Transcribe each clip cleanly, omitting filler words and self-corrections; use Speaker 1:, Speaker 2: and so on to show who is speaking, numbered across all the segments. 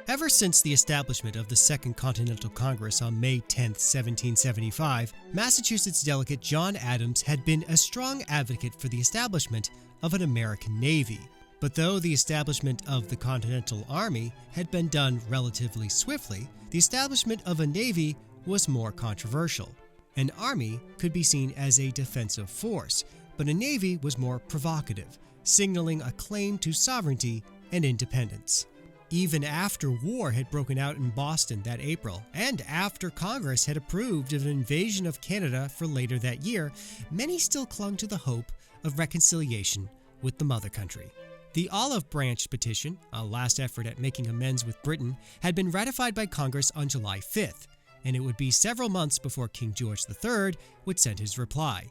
Speaker 1: Ever since the establishment of the Second Continental Congress on May 10, 1775, Massachusetts delegate John Adams had been a strong advocate for the establishment of an American Navy. But though the establishment of the Continental Army had been done relatively swiftly, the establishment of a Navy was more controversial. An army could be seen as a defensive force, but a navy was more provocative, signaling a claim to sovereignty and independence. Even after war had broken out in Boston that April, and after Congress had approved of an invasion of Canada for later that year, many still clung to the hope of reconciliation with the mother country. The Olive Branch Petition, a last effort at making amends with Britain, had been ratified by Congress on July 5th, and it would be several months before King George III would send his reply.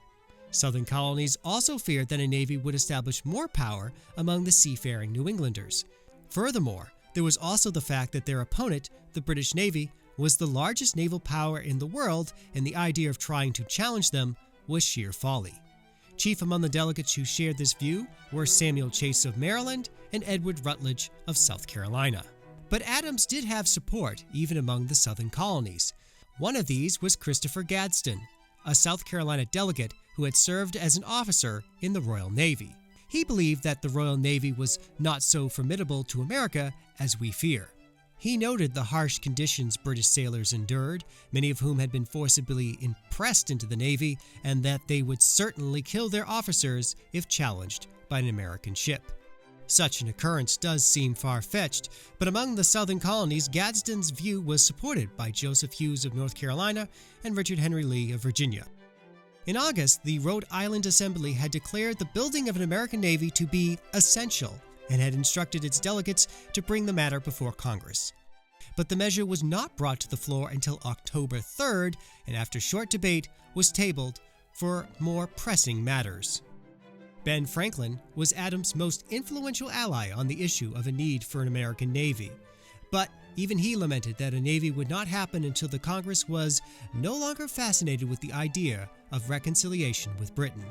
Speaker 1: Southern colonies also feared that a navy would establish more power among the seafaring New Englanders. Furthermore, there was also the fact that their opponent, the British Navy, was the largest naval power in the world, and the idea of trying to challenge them was sheer folly. Chief among the delegates who shared this view were Samuel Chase of Maryland and Edward Rutledge of South Carolina. But Adams did have support even among the southern colonies. One of these was Christopher Gadsden, a South Carolina delegate who had served as an officer in the Royal Navy. He believed that the Royal Navy was not so formidable to America as we fear. He noted the harsh conditions British sailors endured, many of whom had been forcibly impressed into the Navy, and that they would certainly kill their officers if challenged by an American ship. Such an occurrence does seem far-fetched, but among the southern colonies, Gadsden's view was supported by Joseph Hughes of North Carolina and Richard Henry Lee of Virginia. In August, the Rhode Island Assembly had declared the building of an American Navy to be essential and had instructed its delegates to bring the matter before Congress. But the measure was not brought to the floor until October 3rd, and after short debate was tabled for more pressing matters. Ben Franklin was Adams' most influential ally on the issue of a need for an American Navy. But even he lamented that a Navy would not happen until the Congress was no longer fascinated with the idea of reconciliation with Britain.